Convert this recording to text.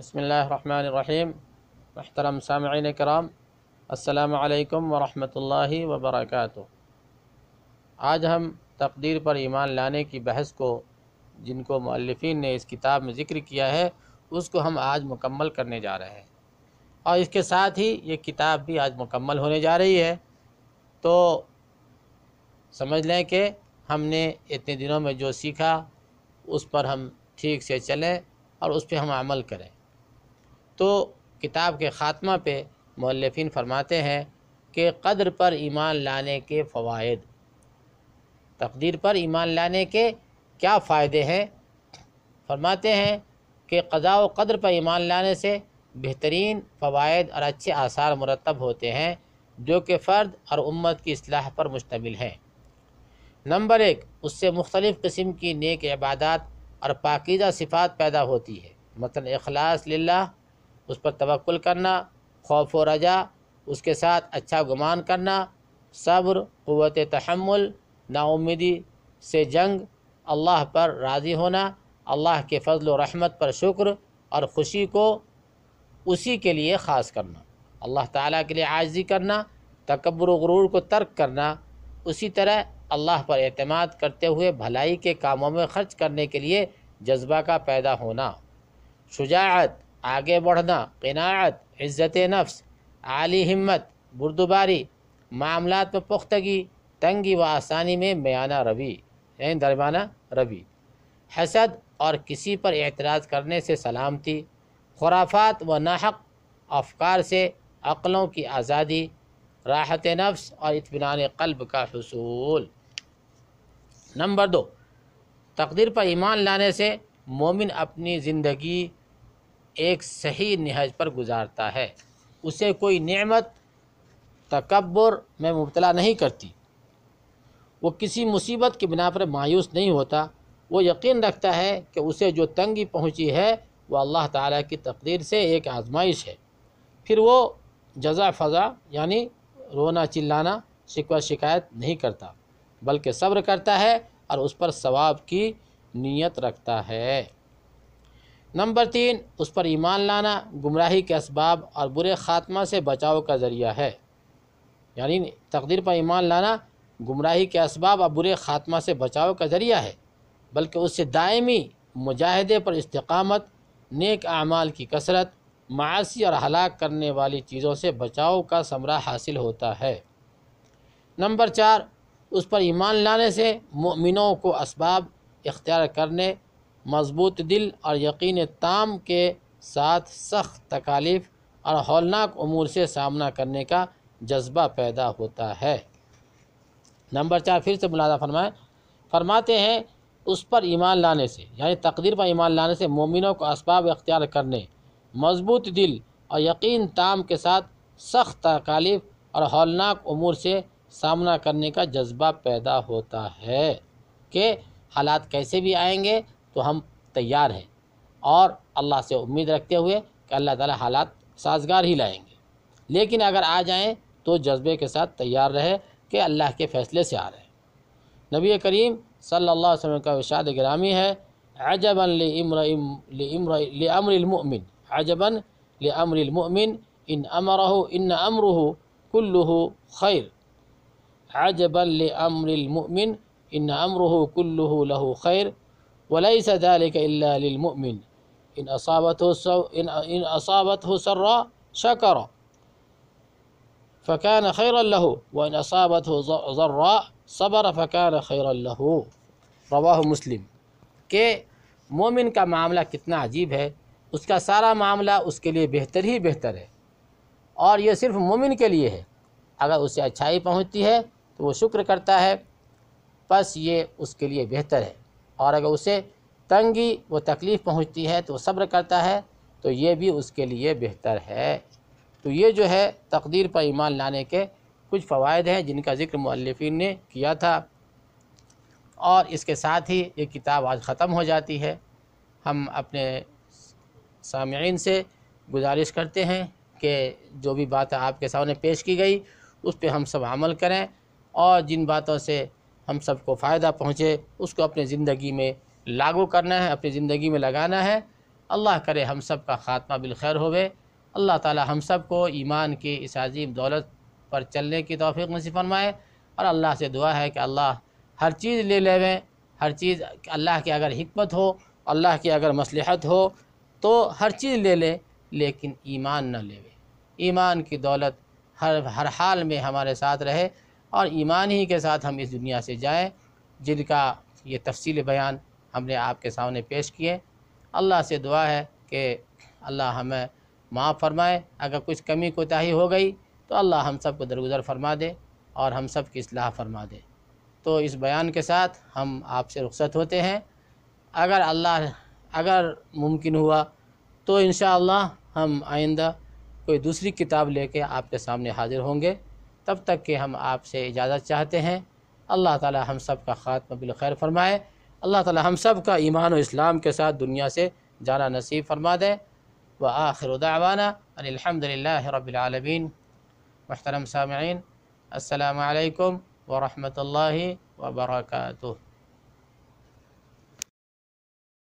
بسم اللہ الرحمن الرحیم۔ محترم سامعین کرام، السلام علیکم ورحمۃ اللہ وبرکاتہ۔ آج ہم تقدیر پر ایمان لانے کی بحث کو، جن کو مؤلفین نے اس کتاب میں ذکر کیا ہے، اس کو ہم آج مکمل کرنے جا رہے ہیں، اور اس کے ساتھ ہی یہ کتاب بھی آج مکمل ہونے جا رہی ہے۔ تو سمجھ لیں کہ ہم نے اتنے دنوں میں جو سیکھا اس پر ہم ٹھیک سے چلیں اور اس پہ ہم عمل کریں۔ تو کتاب کے خاتمہ پہ مؤلفین فرماتے ہیں کہ قدر پر ایمان لانے کے فوائد، تقدیر پر ایمان لانے کے کیا فائدے ہیں۔ فرماتے ہیں کہ قضاء و قدر پر ایمان لانے سے بہترین فوائد اور اچھے آثار مرتب ہوتے ہیں، جو کہ فرد اور امت کی اصلاح پر مشتمل ہیں۔ نمبر 1، اس سے مختلف قسم کی نیک عبادات اور پاکیزہ صفات پیدا ہوتی ہے، مثلا اخلاص للہ، اس پر توکل کرنا، خوف و رجا، اس کے ساتھ اچھا گمان کرنا، صبر، قوت تحمل، نا امیدی سے جنگ، اللہ پر راضی ہونا، اللہ کے فضل و رحمت پر شکر اور خوشی کو اسی کے لیے خاص کرنا، اللہ تعالیٰ کے لیے عاجزی کرنا، تکبر و غرور کو ترک کرنا، اسی طرح اللہ پر اعتماد کرتے ہوئے بھلائی کے کاموں میں خرچ کرنے کے لیے جذبہ کا پیدا ہونا، شجاعت، آگے بڑھنا، قناعت، عزت نفس، عالی ہمت، بردباری، معاملات میں پختگی، تنگی و آسانی میں میانہ روی، یعنی درمیانہ روی، حسد اور کسی پر اعتراض کرنے سے سلامتی، خرافات و ناحق افکار سے عقلوں کی آزادی، راحت نفس اور اطمینان قلب کا حصول۔ نمبر 2، تقدیر پر ایمان لانے سے مومن اپنی زندگی ایک صحیح نہج پر گزارتا ہے، اسے کوئی نعمت تکبر میں مبتلا نہیں کرتی، وہ کسی مصیبت کی بنا پر مایوس نہیں ہوتا، وہ یقین رکھتا ہے کہ اسے جو تنگی پہنچی ہے وہ اللہ تعالیٰ کی تقدیر سے ایک آزمائش ہے، پھر وہ جزع فضع یعنی رونا چلانا، شکوہ شکایت نہیں کرتا، بلکہ صبر کرتا ہے اور اس پر ثواب کی نیت رکھتا ہے۔ نمبر 3، اس پر ایمان لانا گمراہی کے اسباب اور برے خاتمہ سے بچاؤ کا ذریعہ ہے، یعنی تقدیر پر ایمان لانا گمراہی کے اسباب اور برے خاتمہ سے بچاؤ کا ذریعہ ہے، بلکہ اس سے دائمی مجاہدے پر استقامت، نیک اعمال کی کثرت، معاصی اور ہلاک کرنے والی چیزوں سے بچاؤ کا ثمرہ حاصل ہوتا ہے۔ نمبر 4، اس پر ایمان لانے سے مومنوں کو اسباب اختیار کرنے، مضبوط دل اور یقین تام کے ساتھ سخت تکالیف اور ہولناک امور سے سامنا کرنے کا جذبہ پیدا ہوتا ہے۔ نمبر 4 پھر سے ملاحظہ فرماتے ہیں اس پر ایمان لانے سے، یعنی تقدیر پر ایمان لانے سے مومنوں کو اسباب اختیار کرنے، مضبوط دل اور یقین تام کے ساتھ سخت تکالیف اور ہولناک امور سے سامنا کرنے کا جذبہ پیدا ہوتا ہے کہ حالات کیسے بھی آئیں گے تو ہم تیار ہیں، اور اللہ سے امید رکھتے ہوئے کہ اللہ تعالیٰ حالات سازگار ہی لائیں گے، لیکن اگر آ جائیں تو جذبے کے ساتھ تیار رہے کہ اللہ کے فیصلے سے آ رہے ہیں۔ نبی کریم صلی اللہ علیہ وسلم کا ارشاد گرامی ہے، عجباً لامر المؤمن، عجباً لامر المؤمن ان امرہ کلہ خیر، عجباً لامر المؤمن ان امرہ کلہ لہ خیر وليس ذلك إلا للمؤمن إن أصابته سراء شكر فكان خيرا له وإن أصابته ضراء صبر فكان خيرا له۔ رواہ مسلم۔ کہ مومن کا معاملہ کتنا عجیب ہے، اس کا سارا معاملہ اس کے لیے بہتر ہی بہتر ہے، اور یہ صرف مومن کے لیے ہے۔ اگر اسے اچھائی پہنچتی ہے تو وہ شکر کرتا ہے، بس یہ اس کے لیے بہتر ہے، اور اگر اسے تنگی و تکلیف پہنچتی ہے تو وہ صبر کرتا ہے تو یہ بھی اس کے لیے بہتر ہے۔ تو یہ جو ہے تقدیر پر ایمان لانے کے کچھ فوائد ہیں جن کا ذکر مؤلفین نے کیا تھا، اور اس کے ساتھ ہی یہ کتاب آج ختم ہو جاتی ہے۔ ہم اپنے سامعین سے گزارش کرتے ہیں کہ جو بھی باتیں آپ کے سامنے پیش کی گئی اس پہ ہم سب عمل کریں، اور جن باتوں سے ہم سب کو فائدہ پہنچے اس کو اپنی زندگی میں لاگو کرنا ہے، اپنی زندگی میں لگانا ہے، اللہ کرے ہم سب کا خاتمہ بالخیر ہوئے۔ اللہ تعالی ہم سب کو ایمان کی اس عظیم دولت پر چلنے کی توفیق نصیب فرمائے، اور اللہ سے دعا ہے کہ اللہ ہر چیز لے لیویں، ہر چیز اللہ کی اگر حکمت ہو، اللہ کی اگر مصلحت ہو تو ہر چیز لے لے، لیکن ایمان نہ لے۔ ایمان کی دولت ہر حال میں ہمارے ساتھ رہے، اور ایمان ہی کے ساتھ ہم اس دنیا سے جائیں، جن کا یہ تفصیل بیان ہم نے آپ کے سامنے پیش کیے۔ اللہ سے دعا ہے کہ اللہ ہمیں معاف فرمائے، اگر کچھ کمی کوتاہی ہو گئی تو اللہ ہم سب کو درگزر فرما دے اور ہم سب کی اصلاح فرما دے۔ تو اس بیان کے ساتھ ہم آپ سے رخصت ہوتے ہیں۔ اگر ممکن ہوا تو انشاءاللہ ہم آئندہ کوئی دوسری کتاب لے کے آپ کے سامنے حاضر ہوں گے۔ تب تک کہ ہم آپ سے اجازت چاہتے ہیں۔ اللہ تعالی ہم سب کا خاتمہ بالخیر فرمائے، اللہ تعالی ہم سب کا ایمان و اسلام کے ساتھ دنیا سے جانا نصیب فرما دے۔ وآخر دعوانا ان الحمدللہ رب العالمین۔ محترم سامعین، السلام علیکم ورحمۃ اللہ وبرکاتہ۔